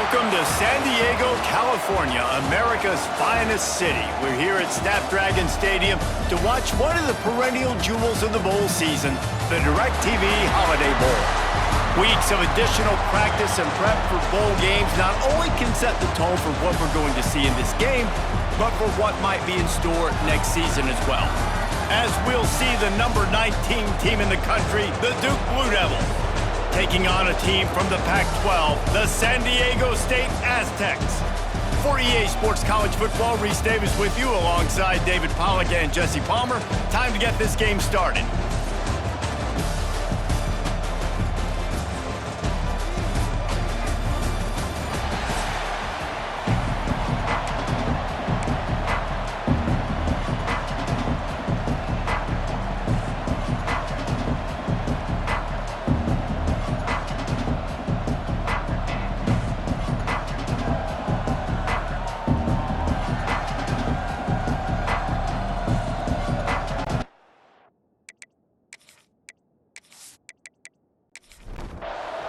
Welcome to San Diego, California, America's finest city. We're here at Snapdragon Stadium to watch one of the perennial jewels of the bowl season, the DirecTV Holiday Bowl. Weeks of additional practice and prep for bowl games not only can set the tone for what we're going to see in this game, but for what might be in store next season as well. As we'll see the number 19 team in the country, the Duke Blue Devils, taking on a team from the Pac-12, the San Diego State Aztecs. For EA Sports College Football, Reese Davis with you alongside David Pollack and Jesse Palmer. Time to get this game started.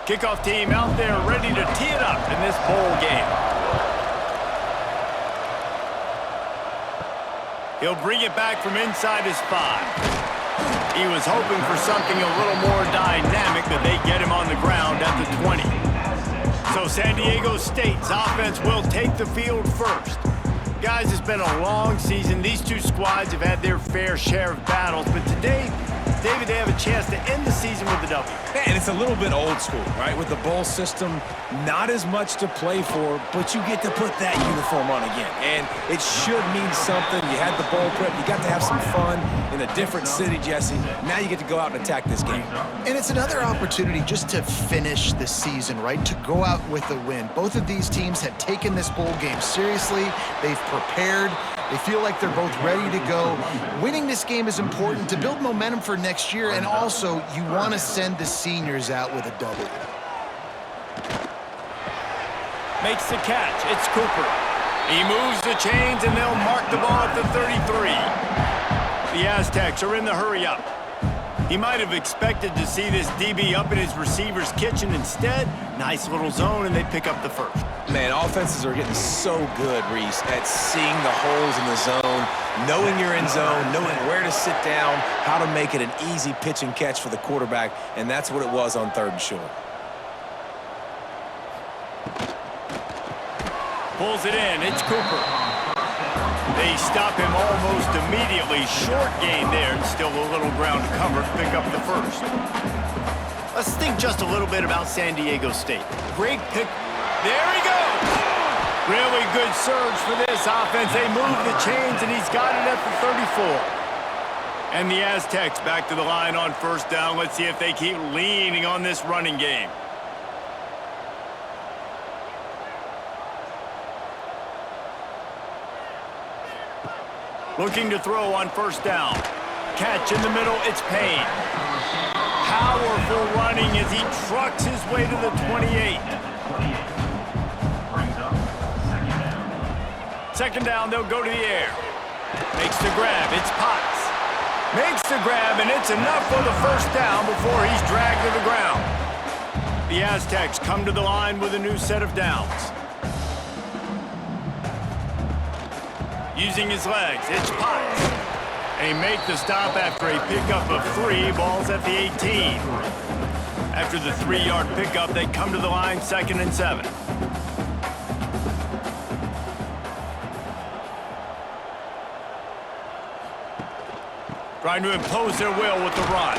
Kickoff team out there ready to tee it up in this bowl game. He'll bring it back from inside his 5. He was hoping for something a little more dynamic, but they get him on the ground at the 20. So San Diego State's offense will take the field first. Guys, it's been a long season. These two squads have had their fair share of battles, but today, David, they have a chance to end the season with a W. And it's a little bit old school, right? With the bowl system, not as much to play for, but you get to put that uniform on again. And it should mean something. You had the bowl prep. You got to have some fun in a different city, Jesse. Now you get to go out and attack this game. And it's another opportunity just to finish the season, right? To go out with a win. Both of these teams have taken this bowl game seriously. They've prepared. They feel like they're both ready to go. Winning this game is important to build momentum for next year, and also you want to send the seniors out with a W. Makes the catch. It's Cooper. He moves the chains, and they'll mark the ball at the 33. The Aztecs are in the hurry-up. He might have expected to see this DB up in his receiver's kitchen. Instead, nice little zone, and they pick up the first. Man, offenses are getting so good, Reese, at seeing the holes in the zone, knowing you're in zone, knowing where to sit down, how to make it an easy pitch and catch for the quarterback, and that's what it was on 3rd and short. Pulls it in. It's Cooper. They stop him almost immediately. Short gain there, and still a little ground to cover to pick up the first. Let's think just a little bit about San Diego State. Great pick. There he goes. Really good surge for this offense. They move the chains, and he's got it at the 34. And the Aztecs back to the line on 1st down. Let's see if they keep leaning on this running game. Looking to throw on 1st down. Catch in the middle, it's Payne. Powerful running as he trucks his way to the 28. 2nd down, they'll go to the air. Makes the grab, it's Potts. Makes the grab, and it's enough for the 1st down before he's dragged to the ground. The Aztecs come to the line with a new set of downs. Using his legs, it's Potts. They make the stop after a pickup of 3, balls at the 18. After the 3-yard pickup, they come to the line 2nd and 7. Trying to impose their will with the run.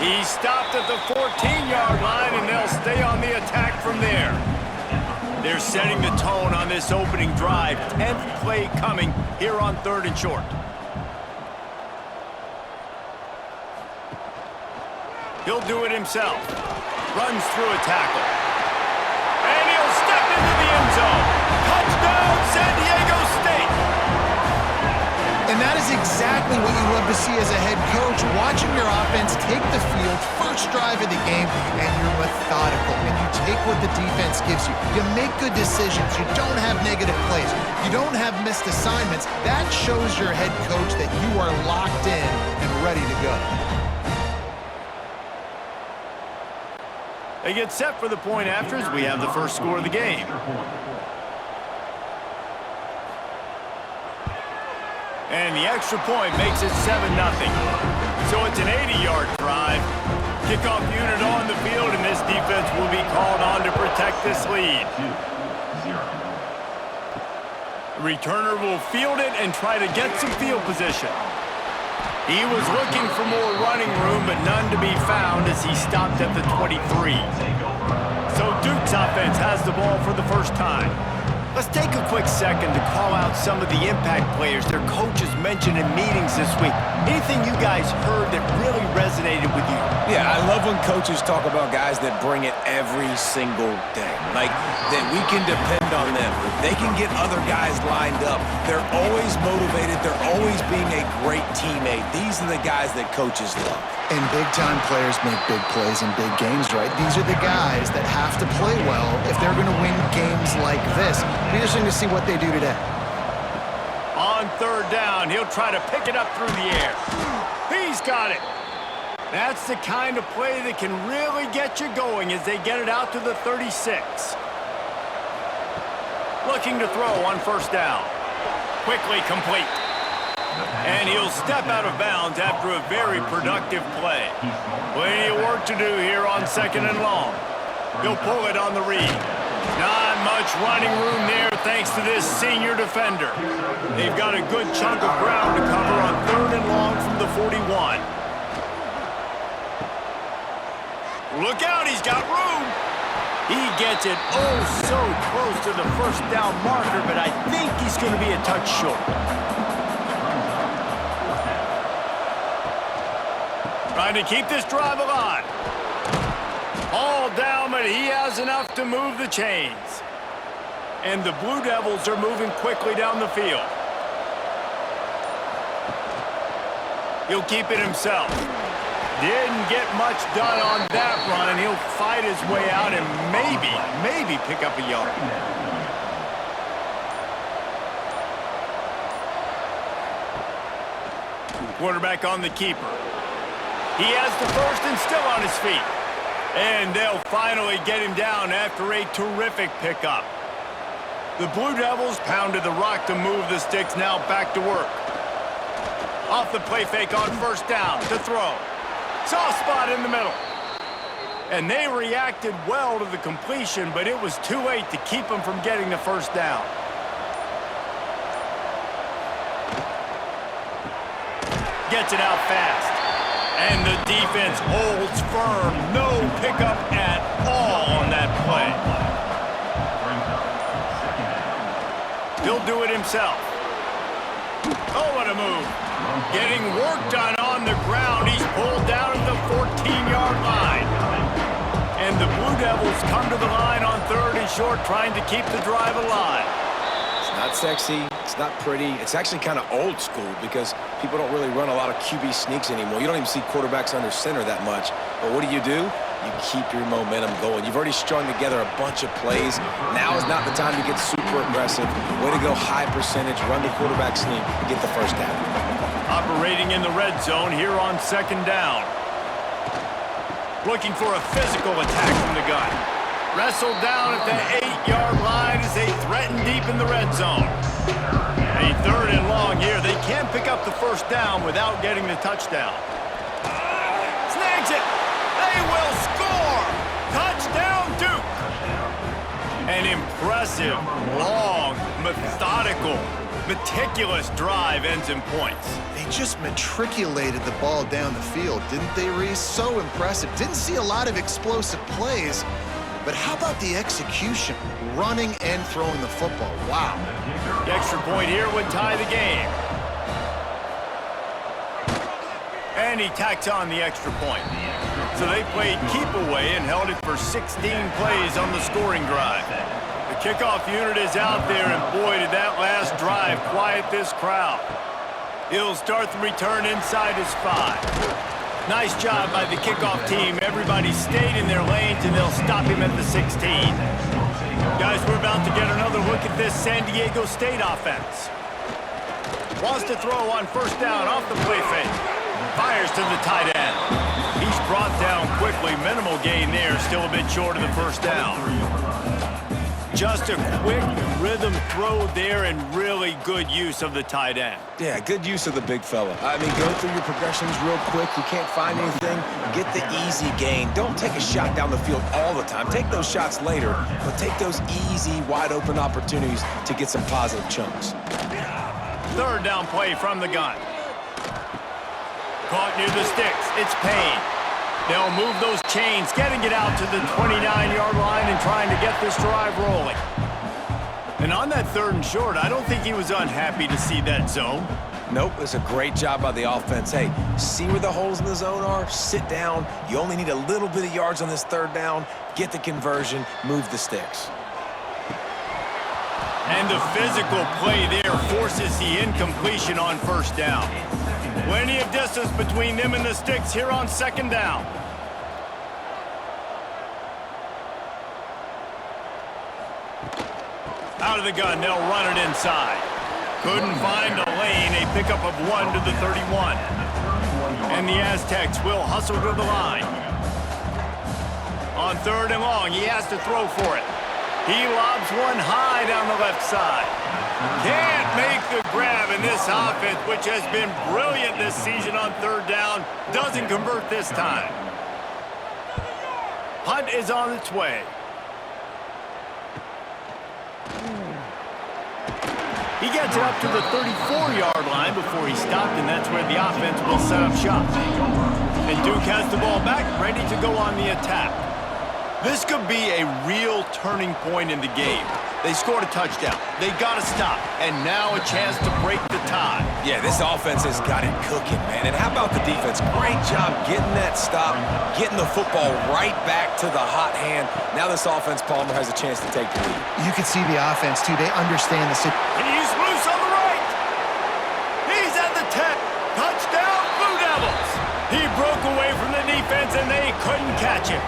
He stopped at the 14-yard line, and they'll stay on the attack from there. They're setting the tone on this opening drive. 10th play coming here on 3rd and short. He'll do it himself. Runs through a tackle. And he'll step into the end zone. Touchdown, San Diego State! And that is exactly what you love to see as a head coach, watching your offense take the field, first drive of the game, and you're methodical, and you take what the defense gives you. You make good decisions. You don't have negative plays. You don't have missed assignments. That shows your head coach that you are locked in and ready to go. They get set for the point after as we have the first score of the game. And the extra point makes it 7-0. So it's an 80-yard drive. Kickoff unit on the field, and this defense will be called on to protect this lead. The returner will field it and try to get some field position. He was looking for more running room, but none to be found as he stopped at the 23. So Duke's offense has the ball for the first time. Let's take a quick second to call out some of the impact players their coaches mentioned in meetings this week. Anything you guys heard that really resonated with you? Yeah, I love when coaches talk about guys that bring it every single day. Like, that we can depend on them. They can get other guys lined up. They're always motivated. They're always being a great teammate. These are the guys that coaches love. And big-time players make big plays in big games, right? These are the guys that have to play well if they're going to win games like this. Be interesting to see what they do today. On third down, he'll try to pick it up through the air. He's got it. That's the kind of play that can really get you going as they get it out to the 36. Looking to throw on first down. Quickly complete. And he'll step out of bounds after a very productive play. Plenty of work to do here on second and long. He'll pull it on the read. Not much running room there thanks to this senior defender. They've got a good chunk of ground to cover on third and long from the 41. Look out, he's got room. He gets it oh so close to the first down marker, but I think he's going to be a touch short. Trying to keep this drive alive. All down, but he has enough to move the chains. And the Blue Devils are moving quickly down the field. He'll keep it himself. Didn't get much done on that run. He'll fight his way out and maybe pick up a yard. Quarterback on the keeper. He has the first and still on his feet. And they'll finally get him down after a terrific pickup. The Blue Devils pounded the rock to move the sticks, now back to work. Off the play fake on first down to throw. Soft spot in the middle. And they reacted well to the completion, but it was too late to keep them from getting the first down. Gets it out fast. And the defense holds firm. No pickup at all on that play. He'll do it himself. Oh, what a move. Getting work done on the ground. He's pulled down at the 14-yard line. And the Blue Devils come to the line on third and short, trying to keep the drive alive. It's not sexy. It's not pretty. It's actually kind of old school because people don't really run a lot of QB sneaks anymore. You don't even see quarterbacks under center that much. But what do? You keep your momentum going. You've already strung together a bunch of plays. Now is not the time to get super aggressive. Way to go high percentage, run the quarterback sneak, get the first down. Operating in the red zone here on second down. Looking for a physical attack from the gun. Wrestled down at the 8-yard line as they threaten deep in the red zone. A third and long here. They can pick up the first down without getting the touchdown. Snags it. They will score. Touchdown, Duke. An impressive, long, methodical, meticulous drive ends in points. They just matriculated the ball down the field, didn't they, Reese? So impressive. Didn't see a lot of explosive plays, but how about the execution? Running and throwing the football. Wow. The extra point here would tie the game. And he tacks on the extra point. So they played keep away and held it for 16 plays on the scoring drive. The kickoff unit is out there, and boy, did that last drive quiet this crowd. He'll start the return inside his 5. Nice job by the kickoff team. Everybody stayed in their lanes, and they'll stop him at the 16. Guys, we're about to get another look at this San Diego State offense. Wants to throw on first down off the play fake. Fires to the tight end. He's brought down quickly. Minimal gain there, still a bit short of the first down. Just a quick rhythm throw there and really good use of the tight end. Yeah, good use of the big fella. I mean, go through your progressions real quick. You can't find anything, get the easy gain. Don't take a shot down the field all the time. Take those shots later, but take those easy, wide-open opportunities to get some positive chunks. Third down play from the gun. Caught near the sticks. It's Payne. They'll move those chains, getting it out to the 29-yard line and trying to get this drive rolling. And on that third and short, I don't think he was unhappy to see that zone. Nope, it's a great job by the offense. Hey, see where the holes in the zone are? Sit down. You only need a little bit of yards on this third down. Get the conversion, move the sticks. And the physical play there forces the incompletion on first down. Plenty of distance between them and the sticks here on second down. Out of the gun, they'll run it inside. Couldn't find a lane, a pickup of 1 to the 31. And the Aztecs will hustle to the line. On third and long, he has to throw for it. He lobs one high down the left side. Can't make the grab, and this offense, which has been brilliant this season on third down, doesn't convert this time. Hunt is on its way. He gets it up to the 34-yard line before he stopped, and that's where the offense will set up shop. And Duke has the ball back, ready to go on the attack. This could be a real turning point in the game. They scored a touchdown. They got to stop, and now a chance to break the tie. Yeah, this offense has got it cooking, man. And how about the defense? Great job getting that stop, getting the football right back to the hot hand. Now this offense, Palmer, has a chance to take the lead. You can see the offense, too. They understand the situation. He's loose on the right. He's at the 10. Touchdown, Blue Devils. He broke away from the defense, and they couldn't catch him.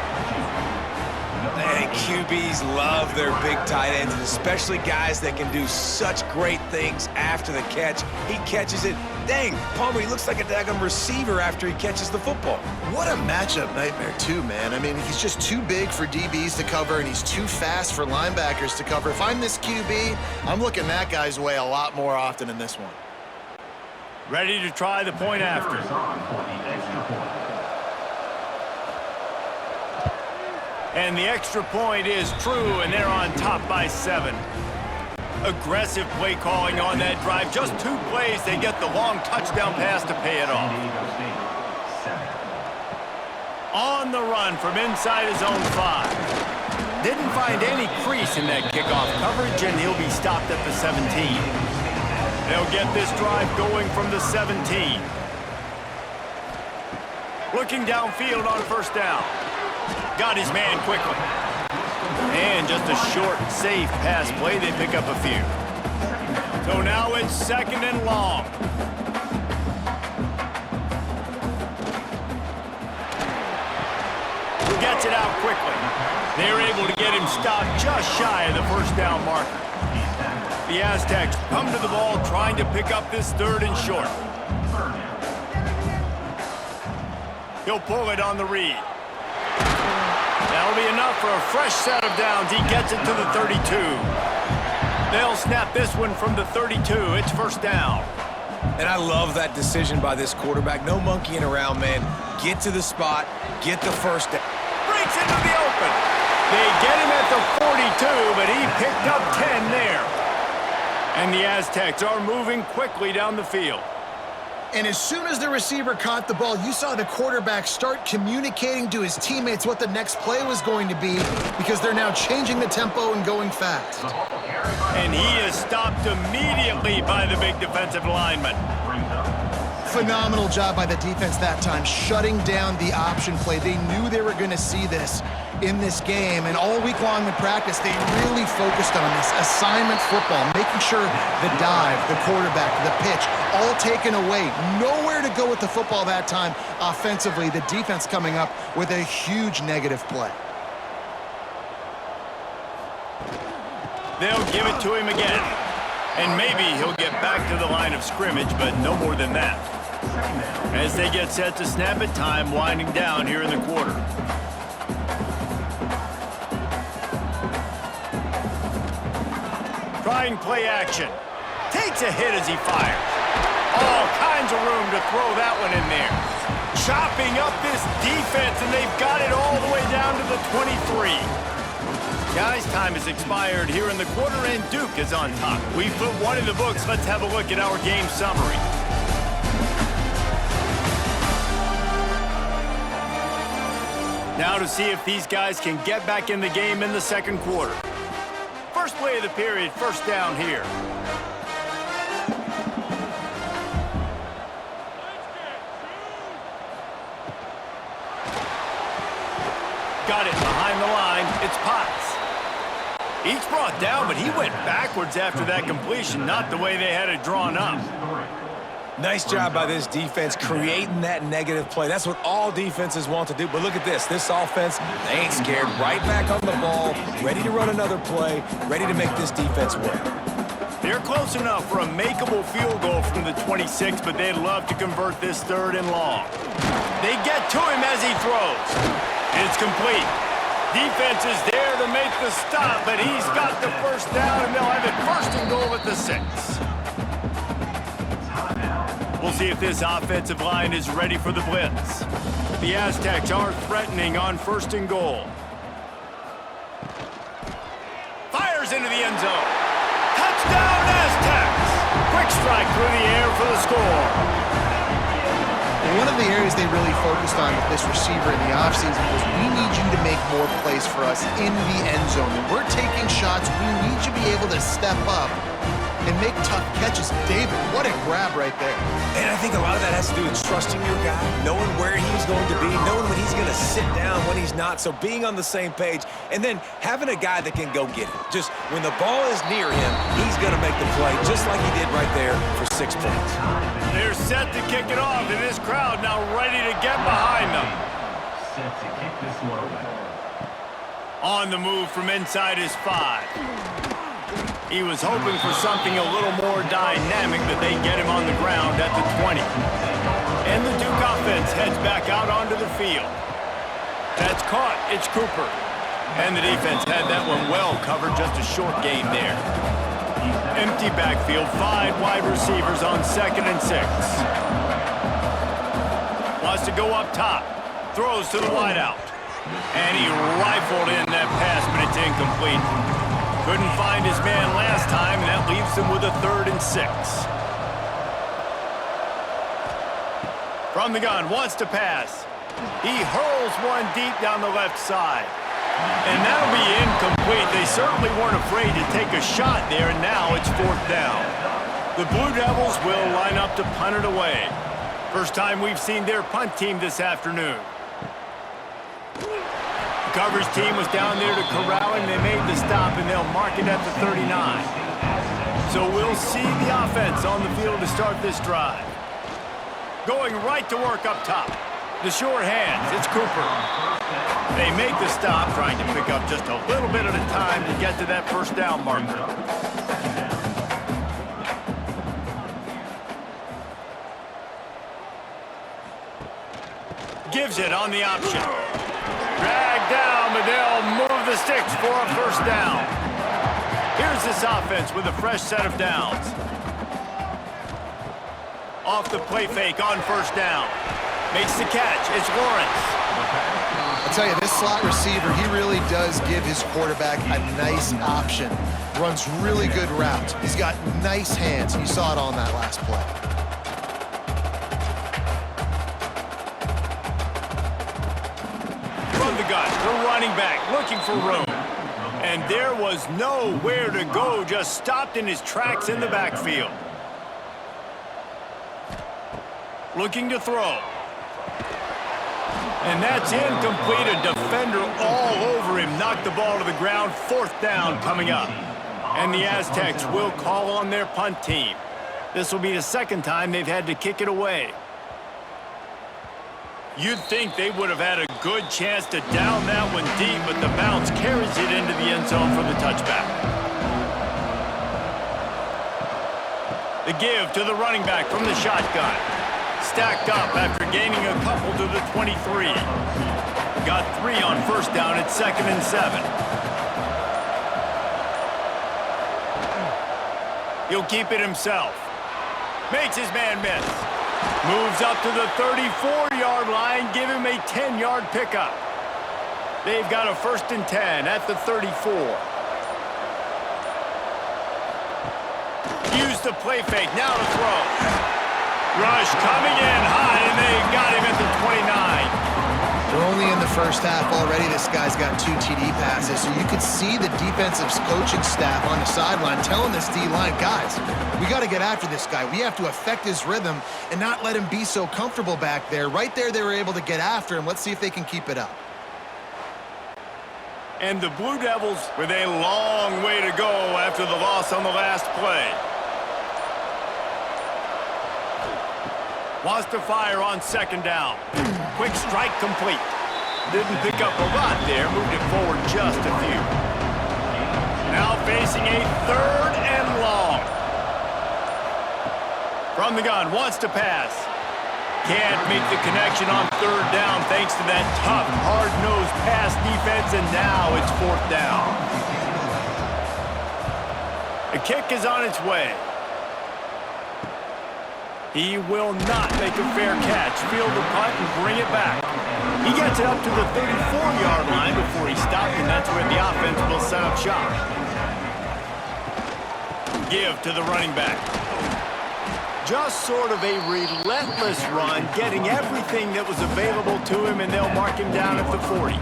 And QBs love their big tight ends, especially guys that can do such great things after the catch. He catches it. Dang, Palmer, he looks like a daggum receiver after he catches the football. What a matchup nightmare, too, man. I mean, he's just too big for DBs to cover, and he's too fast for linebackers to cover. If I'm this QB, I'm looking that guy's way a lot more often in this one. Ready to try the point after. And the extra point is true, and they're on top by 7. Aggressive play calling on that drive. Just 2 plays, they get the long touchdown pass to pay it off. On the run from inside his own 5. Didn't find any crease in that kickoff coverage, and he'll be stopped at the 17. They'll get this drive going from the 17. Looking downfield on first down. Got his man quickly. And just a short, safe pass play. They pick up a few. So now it's second and long. Who gets it out quickly. They're able to get him stopped just shy of the first down marker. The Aztecs come to the ball trying to pick up this third and short. He'll pull it on the read. That'll be enough for a fresh set of downs. He gets it to the 32. They'll snap this one from the 32. It's first down. And I love that decision by this quarterback. No monkeying around, man. Get to the spot, get the first down. Breaks into the open. They get him at the 42, but he picked up 10 there. And the Aztecs are moving quickly down the field. And as soon as the receiver caught the ball, you saw the quarterback start communicating to his teammates what the next play was going to be, because they're now changing the tempo and going fast. And he is stopped immediately by the big defensive lineman. Phenomenal job by the defense that time, shutting down the option play. They knew they were going to see this in this game, and all week long in practice, they really focused on this assignment football, making sure the dive, the quarterback, the pitch, all taken away. Nowhere to go with the football that time offensively. The defense coming up with a huge negative play. They'll give it to him again. And maybe he'll get back to the line of scrimmage, but no more than that. As they get set to snap it, time winding down here in the quarter. Trying play action. Takes a hit as he fires. All kinds of room to throw that one in there. Chopping up this defense, and they've got it all the way down to the 23. Guys, time has expired here in the quarter, and Duke is on top. We've put one in the books. Let's have a look at our game summary. Now to see if these guys can get back in the game in the second quarter. First play of the period, first down here. Got it behind the line. It's Potts. Each brought down, but he went backwards after that completion, not the way they had it drawn up. Nice job by this defense creating that negative play. That's what all defenses want to do. But look at this. This offense, they ain't scared. Right back on the ball, ready to run another play, ready to make this defense win. They're close enough for a makeable field goal from the 26, but they'd love to convert this third and long. They get to him as he throws. It's complete. Defense is there to make the stop, but he's got the first down, and they'll have it first and goal at the 6. We'll see if this offensive line is ready for the blitz. The Aztecs are threatening on first and goal. Fires into the end zone. Touchdown, Aztecs! Quick strike through the air for the score. One of the areas they really focused on with this receiver in the offseason was we need you to make more plays for us in the end zone. When we're taking shots, we need you to be able to step up and make tough catches. David, what a grab right there. And I think a lot of that has to do with trusting your guy, knowing where he's going to be, knowing when he's going to sit down, when he's not, so being on the same page, and then having a guy that can go get it. Just when the ball is near him, he's going to make the play, just like he did right there for 6 points. They're set to kick it off, and this crowd now ready to get behind them. Set to kick this one away. On the move from inside his 5. He was hoping for something a little more dynamic, but they get him on the ground at the 20. And the Duke offense heads back out onto the field. That's caught. It's Cooper. And the defense had that one well covered, just a short gain there. Empty backfield, 5 wide receivers on 2nd and 6. Wants to go up top. Throws to the wideout. And he rifled in that pass, but it's incomplete. Couldn't find his man last time, and that leaves him with a 3rd and 6. From the gun, wants to pass. He hurls one deep down the left side. And that'll be incomplete. They certainly weren't afraid to take a shot there, and now it's 4th down. The Blue Devils will line up to punt it away. First time we've seen their punt team this afternoon. The coverage team was down there to corral him. They made the stop, and they'll mark it at the 39. So we'll see the offense on the field to start this drive. Going right to work up top. The sure hands, it's Cooper. They make the stop, trying to pick up just a little bit at a time to get to that first down marker. Gives it on the option. Dragged down, but they'll move the sticks for a first down. Here's this offense with a fresh set of downs. Off the play fake on first down. Makes the catch. It's Lawrence. I'll tell you, this slot receiver, he really does give his quarterback a nice option. Runs really good routes. He's got nice hands. You saw it on that last play. From the gun, the running back looking for room. And there was nowhere to go, just stopped in his tracks in the backfield. Looking to throw. And that's incomplete. A defender all over him. Knocked the ball to the ground. 4th down coming up. And the Aztecs will call on their punt team. This will be the 2nd time they've had to kick it away. You'd think they would have had a good chance to down that one deep, but the bounce carries it into the end zone for the touchback. The give to the running back from the shotgun. stacked up after gaining a couple to the 23. Got 3 on first down at 2nd and 7. He'll keep it himself. Makes his man miss. Moves up to the 34-yard line, give him a 10-yard pickup. They've got a 1st and 10 at the 34. Use the play fake, now to throw. Rush coming in high, and they got him at the 29. We're only in the first half already. This guy's got 2 TD passes, so you could see the defensive coaching staff on the sideline telling this D-line, guys, we got to get after this guy. We have to affect his rhythm and not let him be so comfortable back there. Right there, they were able to get after him. Let's see if they can keep it up. And the Blue Devils with a long way to go after the loss on the last play. Wants to fire on 2nd down. Quick strike complete. Didn't pick up a lot there, moved it forward just a few. Now facing a 3rd and long. From the gun, wants to pass. Can't make the connection on 3rd down thanks to that tough, hard-nosed pass defense, and now it's 4th down. The kick is on its way. He will not make a fair catch. Field the punt and bring it back. He gets it up to the 34-yard line before he stopped, and that's where the offense will set up shop. Give to the running back. Just sort of a relentless run, getting everything that was available to him, and they'll mark him down at the 40.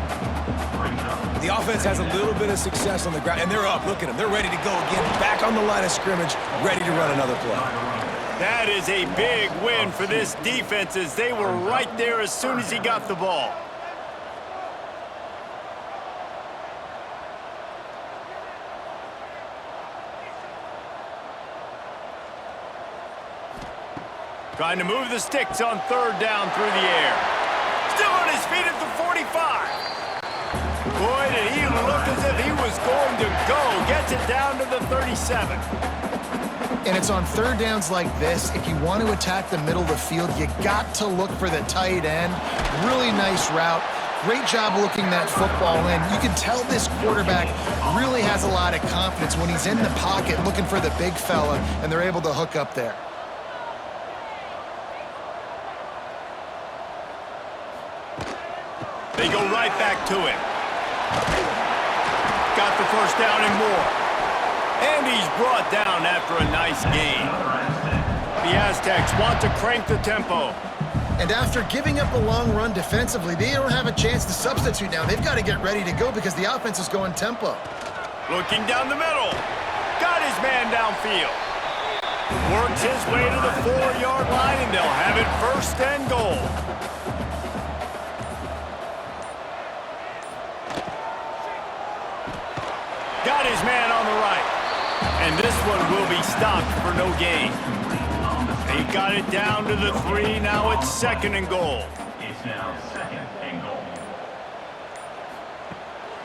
The offense has a little bit of success on the ground, and they're up. Look at them. They're ready to go again. Back on the line of scrimmage, ready to run another play. That is a big win for this defense, as they were right there as soon as he got the ball. Trying to move the sticks on 3rd down through the air. Still on his feet at the 45. Boy, did he look as if he was going to go. Gets it down to the 37. And it's on 3rd downs like this. If you want to attack the middle of the field, you got to look for the tight end. Really nice route. Great job looking that football in. You can tell this quarterback really has a lot of confidence when he's in the pocket looking for the big fella, and they're able to hook up there. They go right back to him. Got the 1st down and more. And he's brought down after a nice gain. The Aztecs want to crank the tempo. And after giving up a long run defensively, they don't have a chance to substitute now. They've got to get ready to go because the offense is going tempo. Looking down the middle. Got his man downfield. Works his way to the 4-yard line, and they'll have it 1st and goal. Got his man on the right. And this one will be stopped for no gain. They got it down to the 3. Now it's 2nd and goal. It's now 2nd and goal.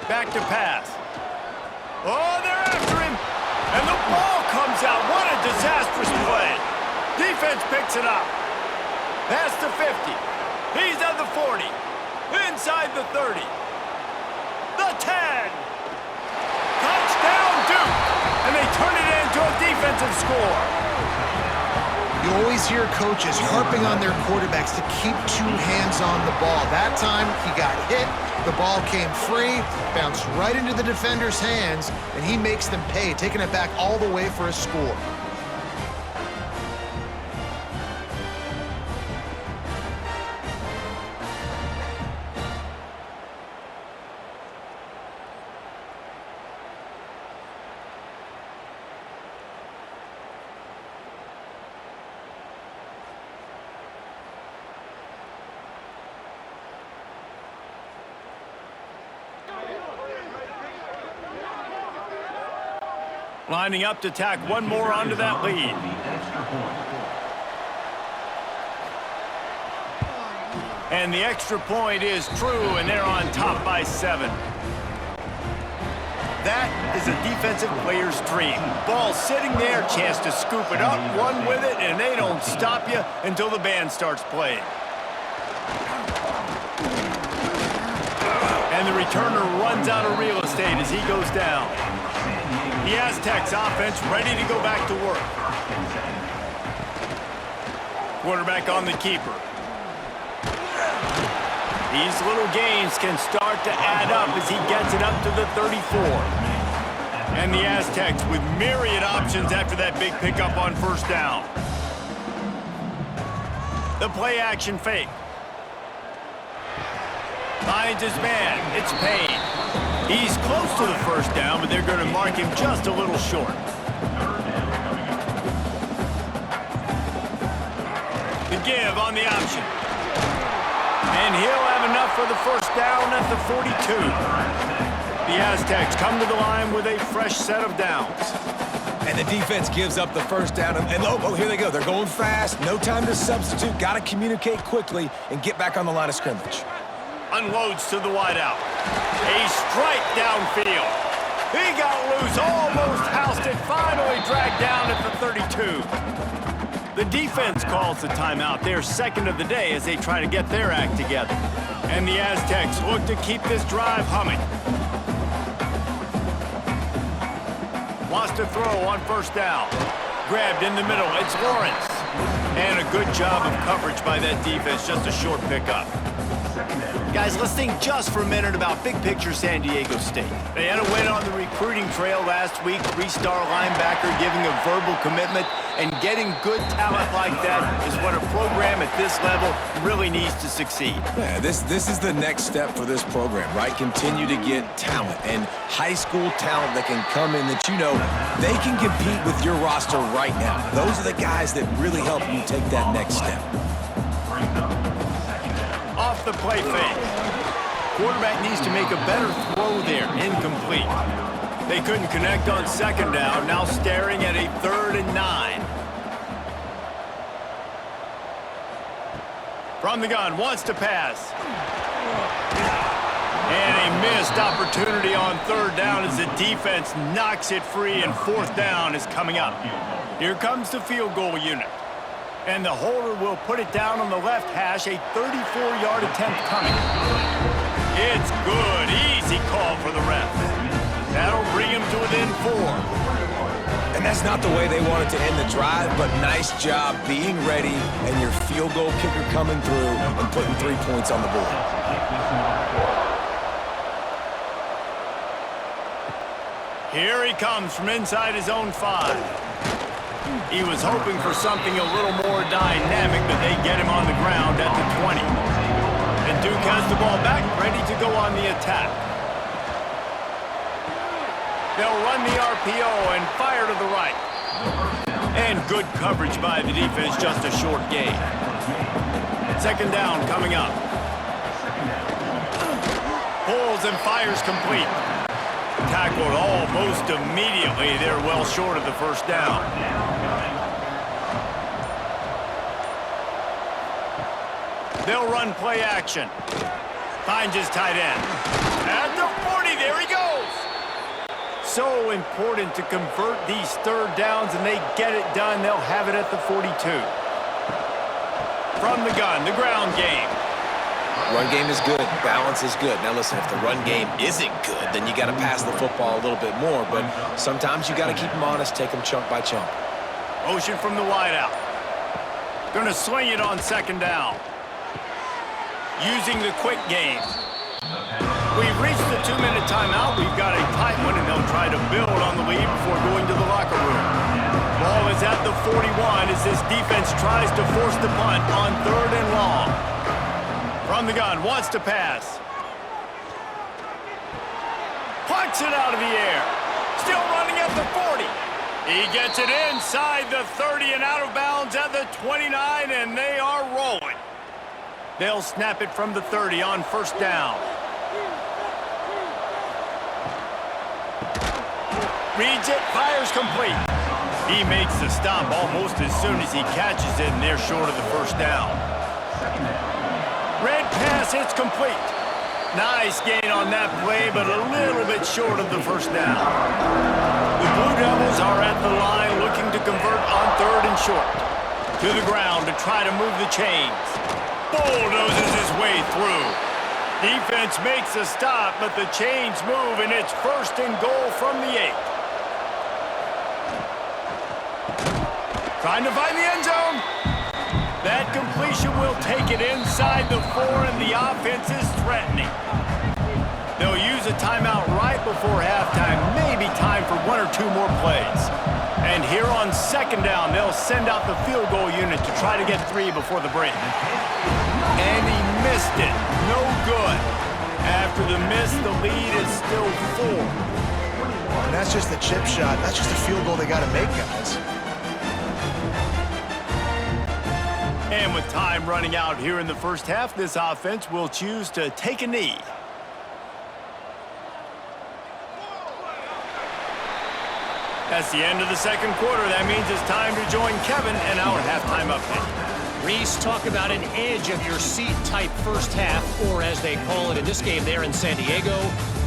Back to pass. Oh, they're after him. And the ball comes out. What a disastrous play. Defense picks it up. Past the 50. He's at the 40. Inside the 30. The 10. Touchdown, Duke. And they turn it into a defensive score. You always hear coaches harping on their quarterbacks to keep 2 hands on the ball. That time, he got hit, the ball came free, bounced right into the defender's hands, and he makes them pay, taking it back all the way for a score. Lining up to tack one more onto that lead. And the extra point is true, and they're on top by 7. That is a defensive player's dream. Ball sitting there, chance to scoop it up, run with it, and they don't stop you until the band starts playing. And the returner runs out of real estate as he goes down. The Aztecs offense ready to go back to work. Quarterback on the keeper. These little gains can start to add up as he gets it up to the 34. And the Aztecs with myriad options after that big pickup on first down. The play action fake. Finds his man. It's Payne. He's close to the first down, but they're going to mark him just a little short. The give on the option. And he'll have enough for the first down at the 42. The Aztecs come to the line with a fresh set of downs. And the defense gives up the first down. And oh, here they go. They're going fast. No time to substitute. Got to communicate quickly and get back on the line of scrimmage. Unloads to the wideout. A strike downfield. He got loose, almost housed it, finally dragged down at the 32. The defense calls the timeout. They're second of the day as they try to get their act together. And the Aztecs look to keep this drive humming. Wants to throw on first down. Grabbed in the middle. It's Lawrence. And a good job of coverage by that defense. Just a short pickup. Guys, let's think just for a minute about big picture San Diego State. They had a win on the recruiting trail last week. 3-star linebacker giving a verbal commitment, and getting good talent like that is what a program at this level really needs to succeed. Yeah, this is the next step for this program, right? Continue to get talent and high school talent that can come in that you know they can compete with your roster right now. Those are the guys that really help you take that next step. Off the play fake. Quarterback needs to make a better throw there. Incomplete. They couldn't connect on second down. Now staring at a 3rd and 9. From the gun, wants to pass. And a missed opportunity on 3rd down as the defense knocks it free, and 4th down is coming up. Here comes the field goal unit. And the holder will put it down on the left hash, a 34-yard attempt coming. It's good. Easy call for the ref. That'll bring him to within 4. And that's not the way they wanted to end the drive, but nice job being ready and your field goal kicker coming through and putting 3 points on the board. Here he comes from inside his own 5. He was hoping for something a little more dynamic, but they get him on the ground at the 20. And Duke has the ball back, ready to go on the attack. They'll run the RPO and fire to the right. And good coverage by the defense, just a short gain. Second down coming up. Pulls and fires complete. Tackled almost immediately. They're well short of the first down. They'll run play action. Finds his tight end. At the 40, there he goes. So important to convert these 3rd downs, and they get it done. They'll have it at the 42. From the gun, the ground game. Run game is good. Balance is good. Now listen, if the run game isn't good, then you got to pass the football a little bit more. But sometimes you got to keep them honest, take them chunk by chunk. Motion from the wideout. Going to swing it on second down. Using the quick game. We've reached the 2-minute timeout. We've got a tight one, and they'll try to build on the lead before going to the locker room. Ball is at the 41 as this defense tries to force the punt on 3rd and long. From the gun, wants to pass. Plucks it out of the air. Still running at the 40. He gets it inside the 30 and out of bounds at the 29, and they are rolling. They'll snap it from the 30 on first down. Reads it, fires complete. He makes the stop almost as soon as he catches it, and they're short of the first down. Red pass hits complete. Nice gain on that play, but a little bit short of the first down. The Blue Devils are at the line looking to convert on 3rd and short. To the ground to try to move the chains. Bulldozes his way through. Defense makes a stop, but the chains move, and it's 1st and goal from the 8. Trying to find the end zone. That completion will take it inside the 4, and the offense is threatening. They'll use a timeout right before halftime, maybe time for 1 or 2 more plays. And here on 2nd down, they'll send out the field goal unit to try to get 3 before the break. And he missed it. No good. After the miss, the lead is still 4. And that's just the chip shot. That's just a field goal they got to make, guys. And with time running out here in the first half, this offense will choose to take a knee. That's the end of the 2nd quarter. That means it's time to join Kevin in our halftime update. Reese, talk about an edge-of-your-seat type first half, or as they call it in this game there in San Diego,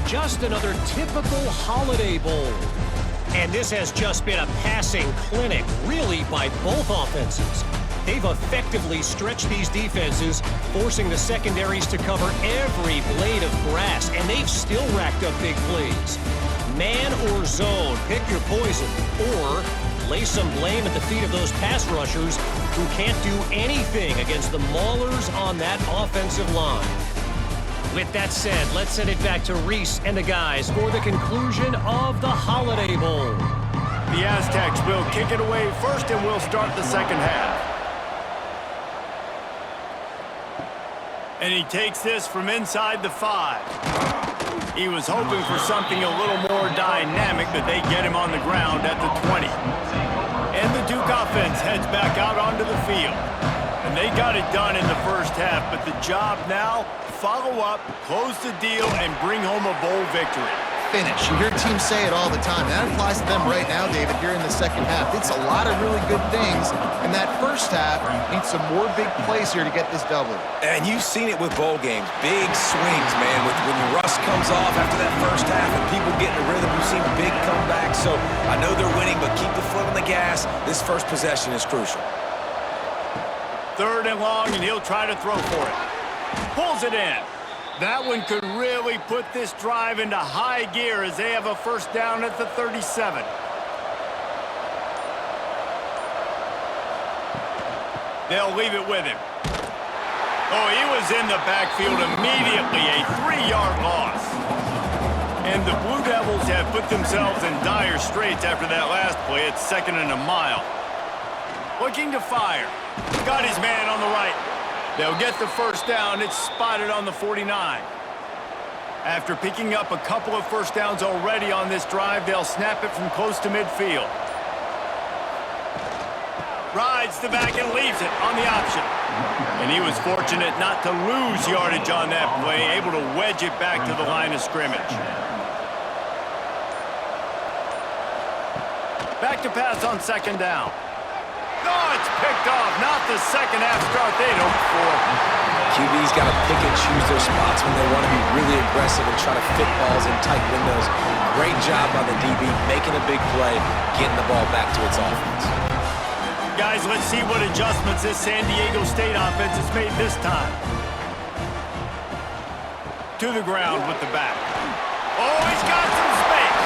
just another typical Holiday Bowl. And this has just been a passing clinic, really, by both offenses. They've effectively stretched these defenses, forcing the secondaries to cover every blade of grass, and they've still racked up big plays. Man or zone, pick your poison, or lay some blame at the feet of those pass rushers who can't do anything against the maulers on that offensive line. With that said, let's send it back to Reese and the guys for the conclusion of the Holiday Bowl. The Aztecs will kick it away first, and we'll start the 2nd half. And he takes this from inside the 5. He was hoping for something a little more dynamic, but they get him on the ground at the 20. And the Duke offense heads back out onto the field. And they got it done in the first half, but the job now, follow up, close the deal, and bring home a bowl victory. Finish. You hear teams say it all the time. That applies to them right now, David, here in the 2nd half. It's a lot of really good things. And that first half needs some more big plays here to get this W. And you've seen it with bowl games. Big swings, man. When your rust comes off after that first half and people get in a rhythm, you've seen big comebacks. So I know they're winning, but keep the foot on the gas. This first possession is crucial. 3rd and long, and he'll try to throw for it. Pulls it in. That one could really put this drive into high gear as they have a first down at the 37. They'll leave it with him. Oh, he was in the backfield immediately, a 3-yard loss. And the Blue Devils have put themselves in dire straits after that last play. It's 2nd and a mile. Looking to fire. Got his man on the right. They'll get the first down. It's spotted on the 49. After picking up a couple of first downs already on this drive, they'll snap it from close to midfield. Rides the back and leaves it on the option. And he was fortunate not to lose yardage on that play, able to wedge it back to the line of scrimmage. Back to pass on 2nd down. Oh, it's picked off. Not the second half start they'd hoped for. QB's got to pick and choose their spots when they want to be really aggressive and try to fit balls in tight windows. Great job by the DB, making a big play, getting the ball back to its offense. Guys, let's see what adjustments this San Diego State offense has made this time. To the ground with the back. Oh, he's got some space.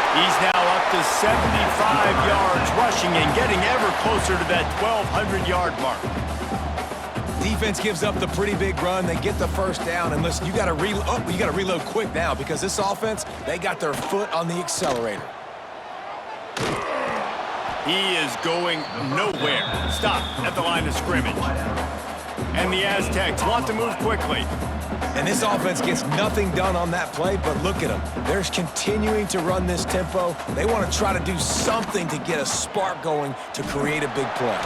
He's now up to 75 yards rushing and getting ever closer to that 1,200-yard mark. Defense gives up the pretty big run. They get the first down, and listen, you got to reload quick now because this offense, they got their foot on the accelerator. He is going nowhere. Stop at the line of scrimmage. And the Aztecs want to move quickly. And this offense gets nothing done on that play, but look at them. They're continuing to run this tempo. They want to try to do something to get a spark going to create a big play.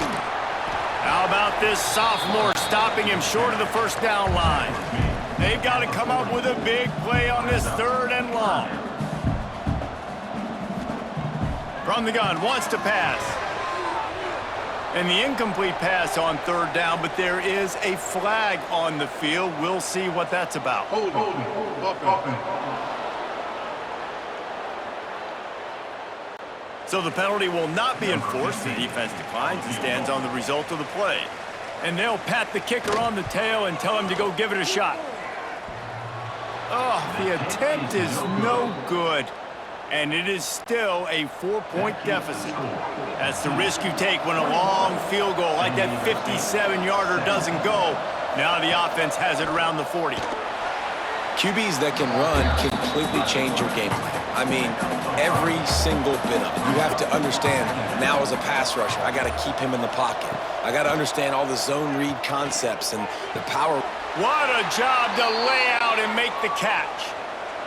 How about this sophomore stopping him short of the first down line? They've got to come up with a big play on this 3rd and long. From the gun, wants to pass. And the incomplete pass on third down, but there is a flag on the field. We'll see what that's about. So the penalty will not be enforced. The defense declines and stands on the result of the play. And they'll pat the kicker on the tail and tell him to go give it a shot. Oh, the attempt is no good. And it is still a 4-point deficit. That's the risk you take when a long field goal like that 57-yarder doesn't go. Now the offense has it around the 40. QBs that can run completely change your game plan. I mean, every single bit of it. You have to understand, now as a pass rusher, I got to keep him in the pocket. I got to understand all the zone read concepts and the power. What a job to lay out and make the catch.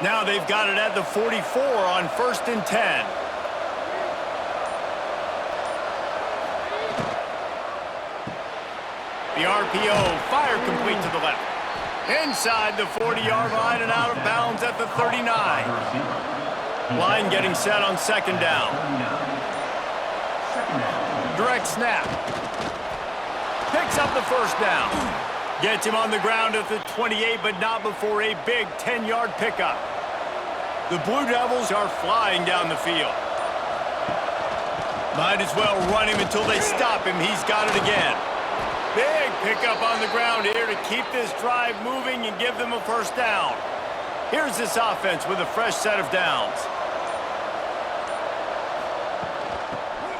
Now they've got it at the 44 on 1st and 10. The RPO, fire complete to the left. Inside the 40-yard line and out of bounds at the 39. Line getting set on 2nd down. Direct snap. Picks up the 1st down. Gets him on the ground at the 28, but not before a big 10-yard pickup. The Blue Devils are flying down the field. Might as well run him until they stop him. He's got it again. Big pickup on the ground here to keep this drive moving and give them a 1st down. Here's this offense with a fresh set of downs.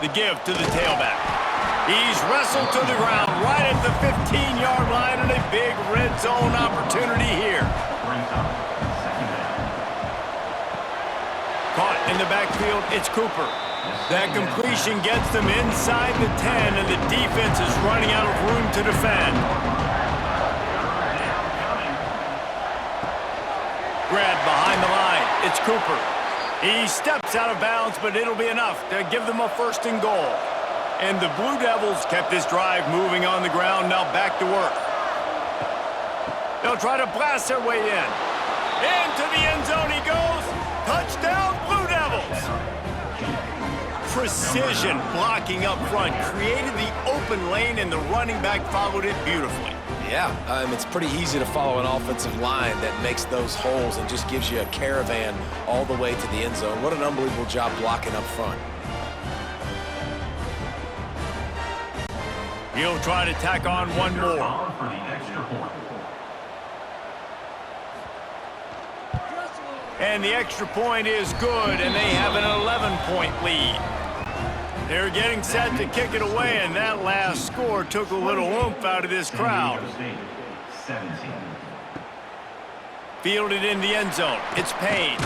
The give to the tailback. He's wrestled to the ground right at the 15-yard line and a big red zone opportunity here. Caught in the backfield, it's Cooper. That completion gets them inside the 10, and the defense is running out of room to defend. Grab behind the line, it's Cooper. He steps out of bounds, but it'll be enough to give them a 1st and goal. And the Blue Devils kept this drive moving on the ground, now back to work. They'll try to blast their way in. Into the end zone he goes. Touchdown, Blue Devils. Precision blocking up front created the open lane, and the running back followed it beautifully. Yeah, it's pretty easy to follow an offensive line that makes those holes and just gives you a caravan all the way to the end zone. What an unbelievable job blocking up front. He'll try to tack on one more. And the extra point is good, and they have an 11-point lead. They're getting set to kick it away, and that last score took a little oomph out of this crowd. Fielded in the end zone. It's Payne.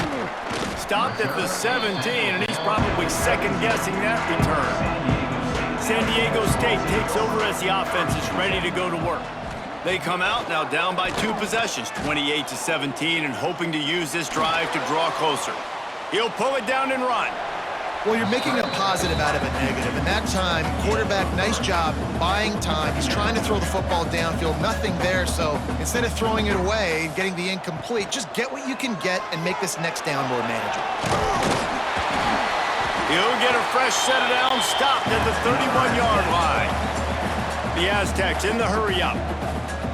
Stopped at the 17, and he's probably second-guessing that return. San Diego State takes over as the offense is ready to go to work. They come out now down by 2 possessions, 28-17, and hoping to use this drive to draw closer. He'll pull it down and run. Well, you're making a positive out of a negative, and that time, quarterback, nice job buying time. He's trying to throw the football downfield, nothing there, so instead of throwing it away and getting the incomplete, just get what you can get and make this next down more manageable. He'll get a fresh set of downs, stopped at the 31-yard line. The Aztecs in the hurry-up.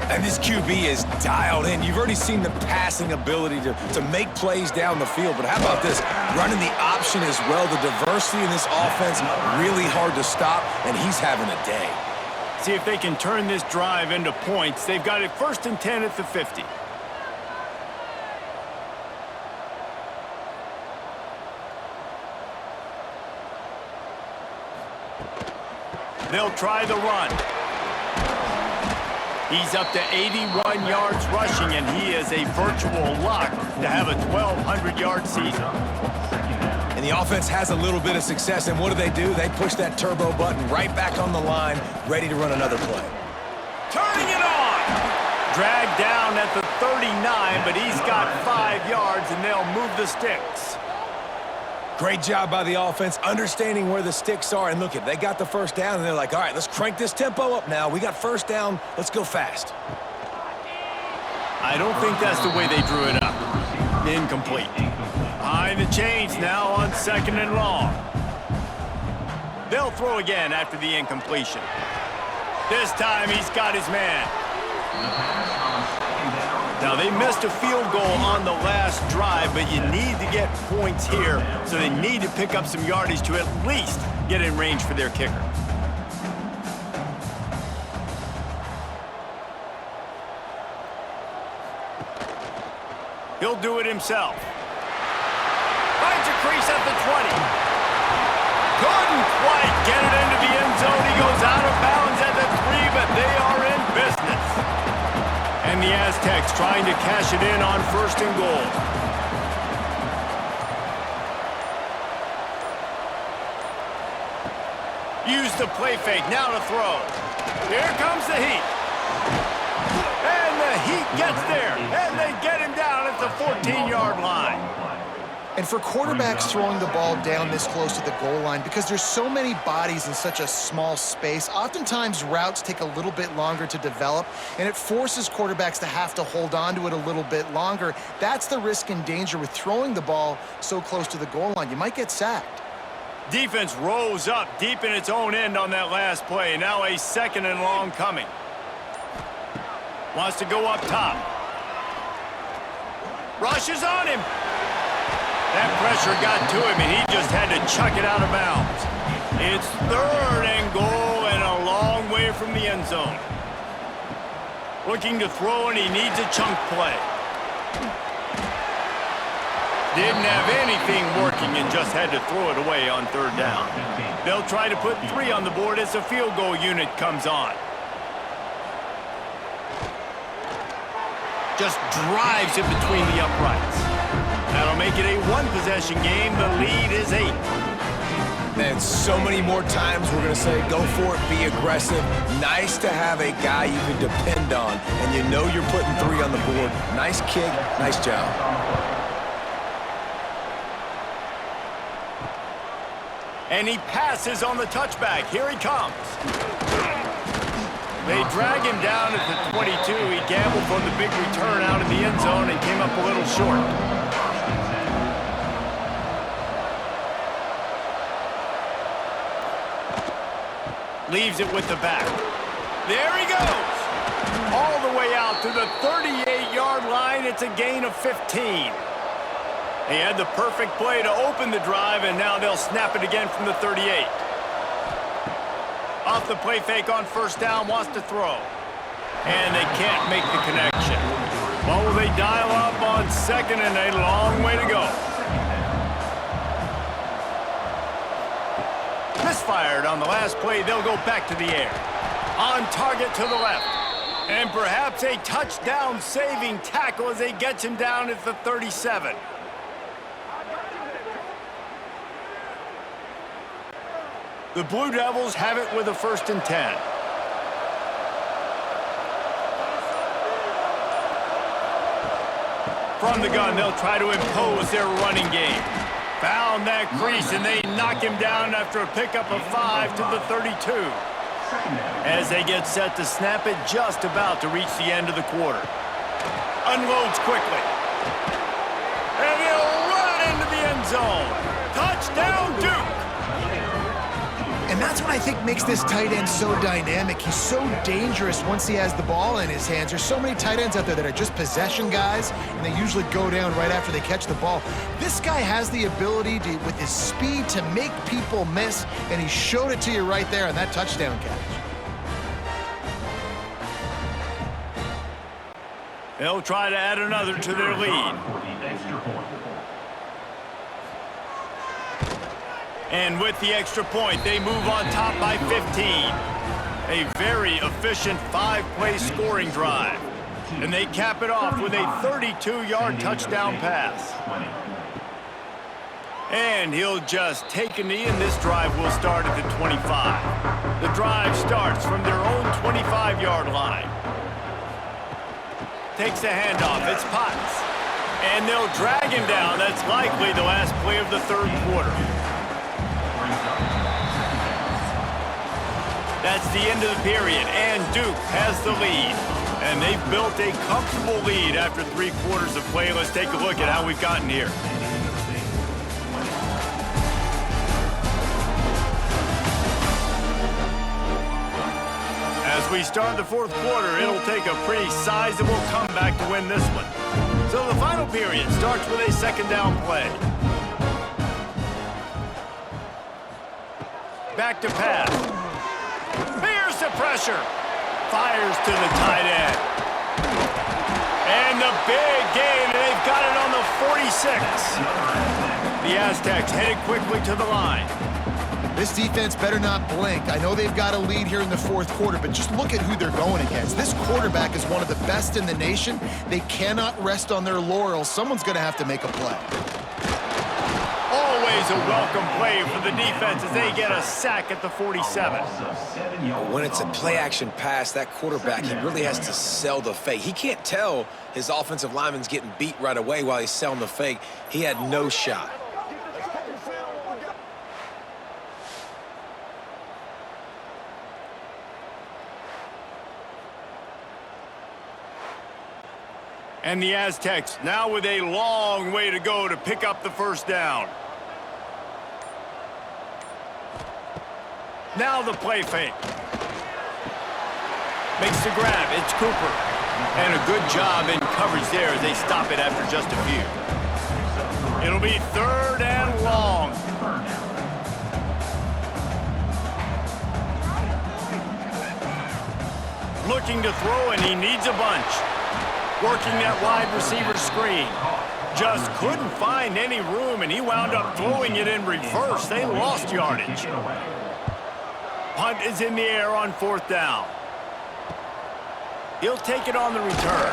And this QB is dialed in. You've already seen the passing ability to make plays down the field, but how about this? Running the option as well. The diversity in this offense, really hard to stop, and he's having a day. See if they can turn this drive into points. They've got it 1st and 10 at the 50. They'll try the run. He's up to 81 yards rushing, and he is a virtual lock to have a 1,200-yard season. And the offense has a little bit of success, and what do? They push that turbo button right back on the line, ready to run another play. Turning it on! Dragged down at the 39, but he's got 5 yards, and they'll move the sticks. Great job by the offense, understanding where the sticks are. And look, they got the 1st down, and they're like, all right, let's crank this tempo up now. We got 1st down. Let's go fast. I don't think that's the way they drew it up. Incomplete. Behind the chains now on 2nd and long. They'll throw again after the incompletion. This time he's got his man. Now, they missed a field goal on the last drive, but you need to get points here, so they need to pick up some yardage to at least get in range for their kicker. He'll do it himself. Finds a crease at the 20. Couldn't quite get it into the end zone. He goes out of bounds at the 3, but they are in business. And the Aztecs trying to cash it in on 1st and goal. Use the play fake, now to throw. Here comes the Heat. And the Heat gets there, and they get him down at the 14-yard line. And for quarterbacks throwing the ball down this close to the goal line, because there's so many bodies in such a small space, oftentimes routes take a little bit longer to develop, and it forces quarterbacks to have to hold on to it a little bit longer. That's the risk and danger with throwing the ball so close to the goal line. You might get sacked. Defense rose up deep in its own end on that last play. Now a 2nd and long coming. Wants to go up top. Rushes on him. That pressure got to him, and he just had to chuck it out of bounds. It's 3rd and goal and a long way from the end zone. Looking to throw, and he needs a chunk play. Didn't have anything working and just had to throw it away on 3rd down. They'll try to put 3 on the board as the field goal unit comes on. Just drives it between the uprights. That'll make it a 1-possession game. The lead is 8. Man, so many more times we're going to say, go for it, be aggressive. Nice to have a guy you can depend on, and you know you're putting 3 on the board. Nice kick, nice job. And he passes on the touchback. Here he comes. They drag him down at the 22. He gambled for the big return out of the end zone and came up a little short. Leaves it with the back. There he goes. All the way out to the 38-yard line. It's a gain of 15. They had the perfect play to open the drive, and now they'll snap it again from the 38. Off the play fake on 1st down, wants to throw. And they can't make the connection. Well, will they dial up on 2nd and a long way to go? Misfired on the last play. They'll go back to the air. On target to the left. And perhaps a touchdown-saving tackle as they get him down at the 37. The Blue Devils have it with a 1st and 10. From the gun, they'll try to impose their running game. Found that crease, and they knock him down after a pickup of 5 to the 32. As they get set to snap it, just about to reach the end of the quarter. Unloads quickly. And he'll run it into the end zone. Touchdown, Duke! And that's what I think makes this tight end so dynamic. He's so dangerous once he has the ball in his hands. There's so many tight ends out there that are just possession guys, and they usually go down right after they catch the ball. This guy has the ability to, with his speed, to make people miss, and he showed it to you right there on that touchdown catch. They'll try to add another to their lead. And with the extra point, they move on top by 15. A very efficient 5-play scoring drive. And they cap it off with a 32-yard touchdown pass. And he'll just take a knee, and this drive will start at the 25. The drive starts from their own 25-yard line. Takes a handoff. It's Potts. And they'll drag him down. That's likely the last play of the 3rd quarter. That's the end of the period, and Duke has the lead. And they've built a comfortable lead after 3 quarters of play. Let's take a look at how we've gotten here. As we start the fourth quarter, it'll take a pretty sizable comeback to win this one. So the final period starts with a second down play. Back to pass. Here's the pressure. Fires to the tight end. And the big gain. They've got it on the 46. The Aztecs headed quickly to the line. This defense better not blink. I know they've got a lead here in the fourth quarter, but just look at who they're going against. This quarterback is one of the best in the nation. They cannot rest on their laurels. Someone's going to have to make a play. Always a welcome play for the defense as they get a sack at the 47. When it's a play-action pass, that quarterback, he really has to sell the fake. He can't tell his offensive lineman's getting beat right away while he's selling the fake. He had no shot. And the Aztecs now with a long way to go to pick up the first down. Now the play fake. Makes the grab. It's Cooper. And a good job in coverage there as they stop it after just a few. It'll be third and long. Looking to throw, and he needs a bunch. Working that wide receiver screen. Just couldn't find any room, and he wound up throwing it in reverse. They lost yardage. Punt is in the air on fourth down. He'll take it on the return.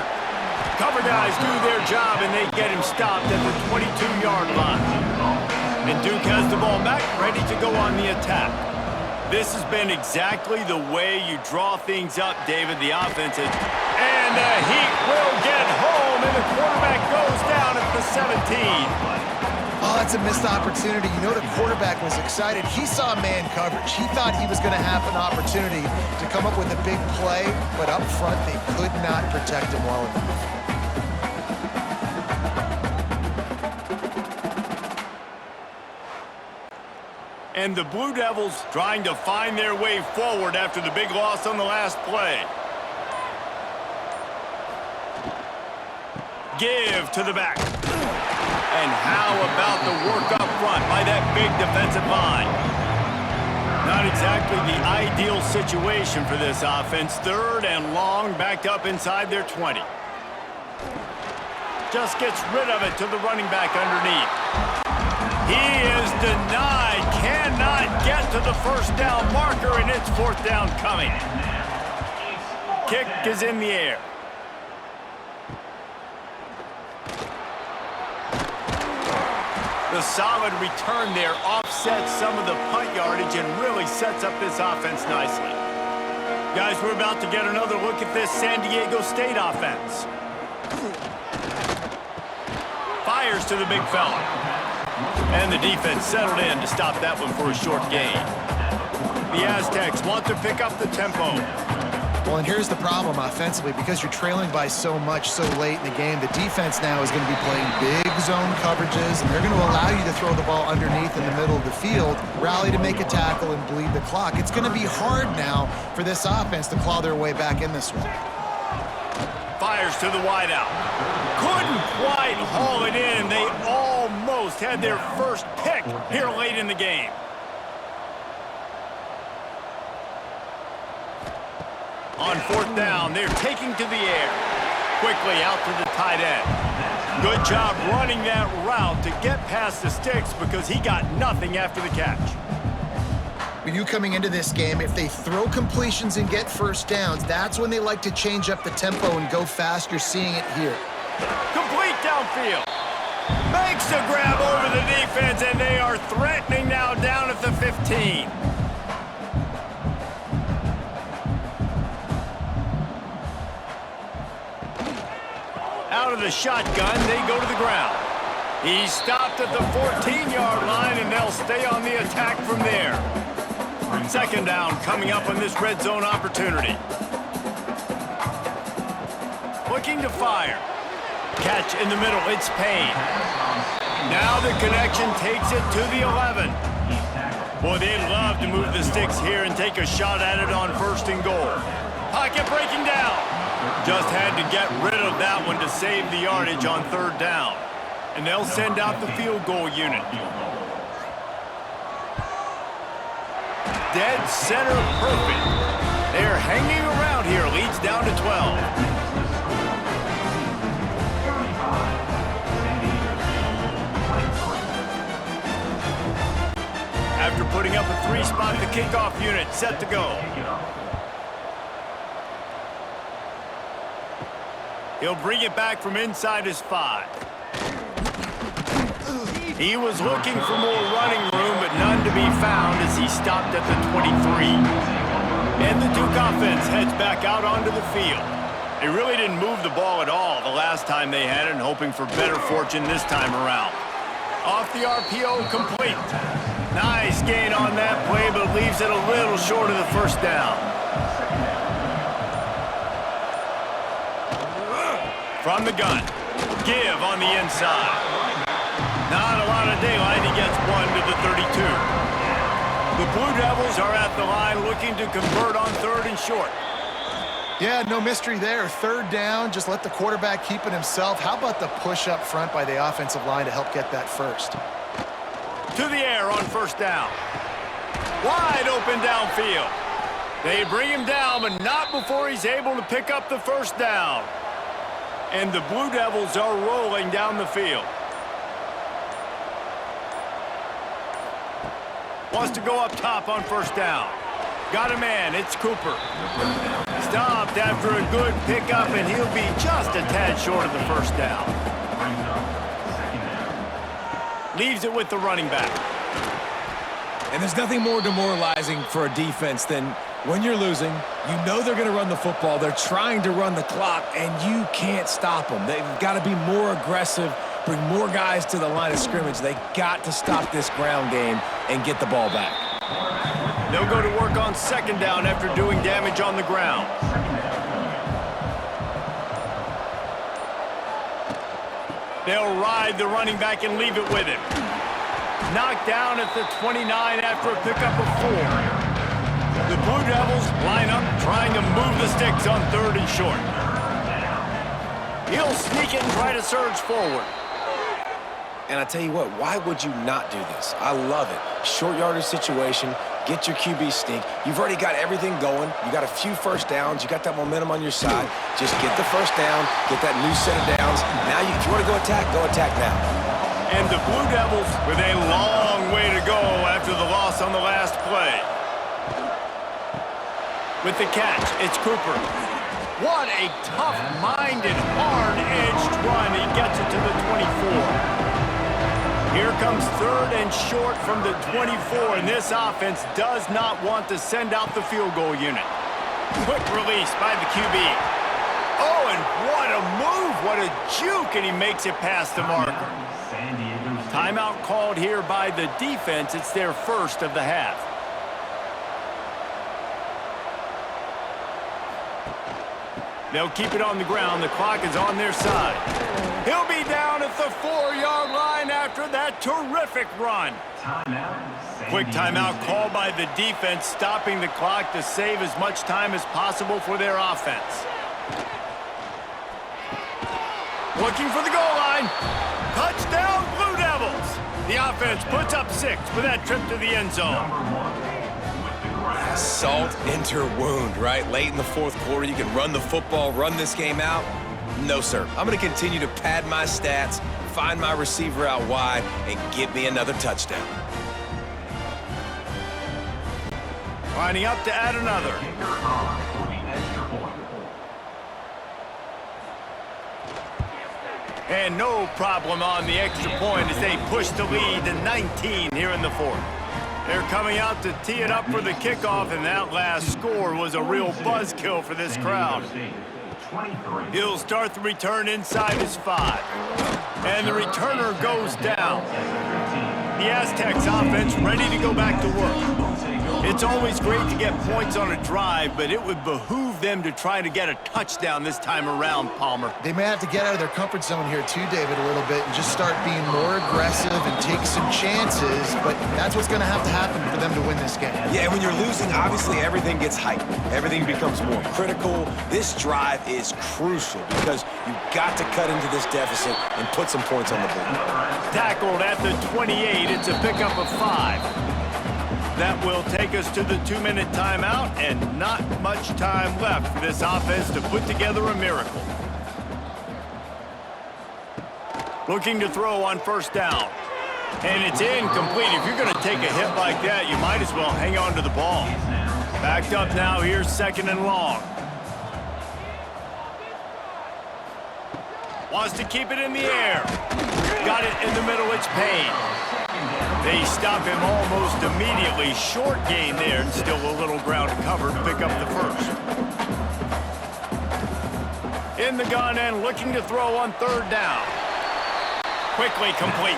Cover guys do their job, and they get him stopped at the 22-yard line. And Duke has the ball back, ready to go on the attack. This has been exactly the way you draw things up, David, the offense is. And the Heat will get home, and the quarterback goes down at the 17. Oh, that's a missed opportunity. You know the quarterback was excited. He saw man coverage. He thought he was going to have an opportunity to come up with a big play, but up front they could not protect him well enough. And the Blue Devils trying to find their way forward after the big loss on the last play. Give to the back. And how about the work up front by that big defensive line? Not exactly the ideal situation for this offense. Third and long, backed up inside their 20. Just gets rid of it to the running back underneath. He is denied, cannot get to the first down marker, and it's fourth down coming. Kick is in the air. The solid return there offsets some of the punt yardage and really sets up this offense nicely. Guys, we're about to get another look at this San Diego State offense. Fires to the big fella. And the defense settled in to stop that one for a short gain. The Aztecs want to pick up the tempo. Well, and here's the problem offensively. Because you're trailing by so much so late in the game, the defense now is going to be playing big zone coverages, and they're going to allow you to throw the ball underneath in the middle of the field, rally to make a tackle, and bleed the clock. It's going to be hard now for this offense to claw their way back in this one. Fires to the wideout. Couldn't quite haul it in. They almost had their first pick here late in the game. On fourth down, they're taking to the air. Quickly out to the tight end. Good job running that route to get past the sticks because he got nothing after the catch. With you coming into this game, if they throw completions and get first downs, that's when they like to change up the tempo and go fast. You're seeing it here. Complete downfield. Makes a grab over the defense, and they are threatening now down at the 15. Out of the shotgun, they go to the ground. He stopped at the 14-yard line, and they'll stay on the attack from there. Second down coming up on this red zone opportunity. Looking to fire. Catch in the middle, it's Payne. Now the connection takes it to the 11. Boy, they'd love to move the sticks here and take a shot at it on first and goal. Pocket breaking down. Just had to get rid of that one to save the yardage on third down. And they'll send out the field goal unit. Dead center perfect. They're hanging around here. Leads down to 12. After putting up a three-spot, the kickoff unit set to go. He'll bring it back from inside his 5. He was looking for more running room, but none to be found as he stopped at the 23. And the Duke offense heads back out onto the field. They really didn't move the ball at all the last time they had it, and hoping for better fortune this time around. Off the RPO, complete. Nice gain on that play, but leaves it a little short of the first down. From the gun, give on the inside. Not a lot of daylight, he gets one to the 32. The Blue Devils are at the line looking to convert on third and short. Yeah, no mystery there. Third down, just let the quarterback keep it himself. How about the push up front by the offensive line to help get that first? To the air on first down. Wide open downfield. They bring him down, but not before he's able to pick up the first down. And the Blue Devils are rolling down the field. Wants to go up top on first down. Got a man, it's Cooper. Stopped after a good pickup, and he'll be just a tad short of the first down. Leaves it with the running back. And there's nothing more demoralizing for a defense than when you're losing, you know they're going to run the football, they're trying to run the clock, and you can't stop them. They've got to be more aggressive, bring more guys to the line of scrimmage. They got to stop this ground game and get the ball back. They'll go to work on second down after doing damage on the ground. They'll ride the running back and leave it with him. Knocked down at the 29 after a pickup of 4. The Blue Devils line up trying to move the sticks on third and short. He'll sneak it and try to surge forward. And I tell you what, why would you not do this? I love it. Short yardage situation, get your QB sneak. You've already got everything going. You got a few first downs. You got that momentum on your side. Just get the first down, get that new set of downs. Now, if you want to go attack now. And the Blue Devils with a long way to go after the loss on the last play. With the catch, it's Cooper. What a tough-minded, hard-edged run. He gets it to the 24. Here comes third and short from the 24, and this offense does not want to send out the field goal unit. Quick release by the QB. Oh, and what a move, what a juke, and he makes it past the marker. Timeout called here by the defense. It's their first of the half. They'll keep it on the ground. The clock is on their side. He'll be down at the 4-yard line after that terrific run. Quick timeout called by the defense, stopping the clock to save as much time as possible for their offense. Looking for the goal line. Touchdown, Blue Devils. The offense puts up 6 with that trip to the end zone. Salt into wound, right? Late in the fourth quarter, you can run the football, run this game out. No, sir. I'm going to continue to pad my stats, find my receiver out wide, and get me another touchdown. Lining up to add another. And no problem on the extra point as they push the lead to 19 here in the fourth. They're coming out to tee it up for the kickoff, and that last score was a real buzzkill for this crowd. He'll start the return inside his 5. And the returner goes down. The Aztecs offense ready to go back to work. It's always great to get points on a drive, but it would behoove them to try to get a touchdown this time around, Palmer. They may have to get out of their comfort zone here too, David, a little bit and just start being more aggressive and take some chances, but that's what's going to have to happen for them to win this game. Yeah, when you're losing, obviously everything gets heightened. Everything becomes more critical. This drive is crucial because you've got to cut into this deficit and put some points on the board. Tackled at the 28. It's a pickup of 5. That will take us to the 2-minute timeout, and not much time left for this offense to put together a miracle. Looking to throw on first down. And it's incomplete. If you're going to take a hit like that, you might as well hang on to the ball. Backed up now, here's 2nd and long. Wants to keep it in the air. Got it in the middle, it's Payne. They stop him almost immediately. Short gain there, and still a little ground to cover to pick up the first. In the gun and looking to throw on 3rd down. Quickly complete.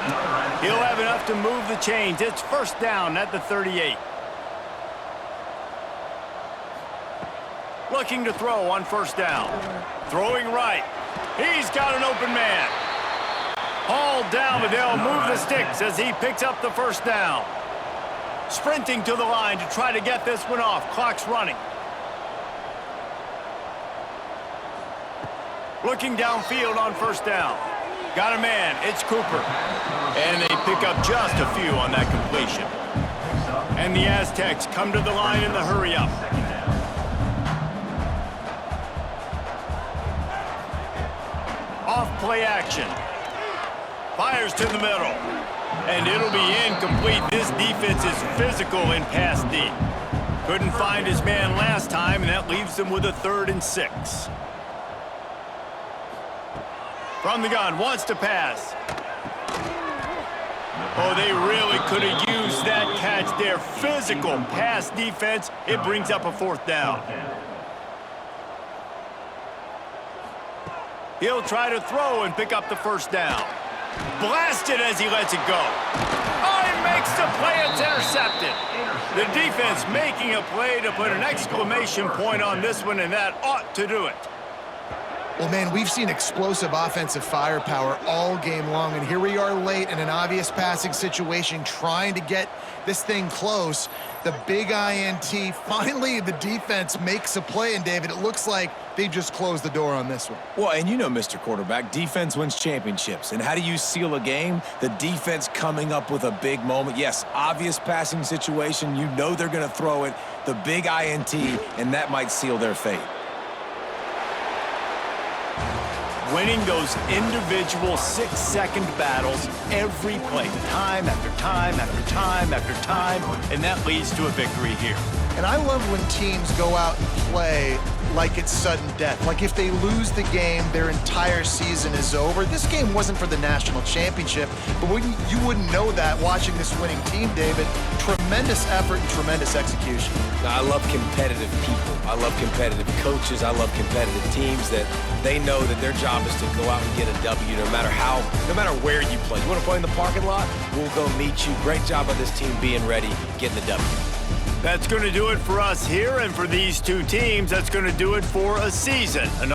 He'll have enough to move the chains. It's 1st down at the 38. Looking to throw on 1st down. Throwing right. He's got an open man. Hauled down, but they'll move the sticks as he picks up the 1st down. Sprinting to the line to try to get this one off. Clock's running. Looking downfield on 1st down. Got a man. It's Cooper. And they pick up just a few on that completion. And the Aztecs come to the line in the hurry-up. Off play action. Fires to the middle. And it'll be incomplete. This defense is physical in pass D. Couldn't find his man last time, and that leaves them with a 3rd and 6. From the gun, wants to pass. Oh, they really could have used that catch there. Physical pass defense. It brings up a 4th down. He'll try to throw and pick up the 1st down. Blasted as he lets it go. Oh, he makes the play. It's intercepted. The defense making a play to put an exclamation point on this one, and that ought to do it. Well, man, we've seen explosive offensive firepower all game long, and here we are late in an obvious passing situation trying to get this thing close. The big INT, finally the defense makes a play, and David, it looks like they just closed the door on this one. Well, and you know, Mr. Quarterback, defense wins championships. And how do you seal a game? The defense coming up with a big moment. Yes, obvious passing situation. You know they're going to throw it. The big INT, and that might seal their fate. Winning those individual 6-second battles every play, time after time after time after time, and that leads to a victory here. And I love when teams go out and play like it's sudden death. Like if they lose the game, their entire season is over. This game wasn't for the national championship, but you wouldn't know that watching this winning team, David. Tremendous effort and tremendous execution. I love competitive people. I love competitive coaches. I love competitive teams that they know that their job is to go out and get a W no matter where you play. You want to play in the parking lot? We'll go meet you. Great job by this team being ready, getting the W. That's going to do it for us here, and for these two teams, that's going to do it for a season.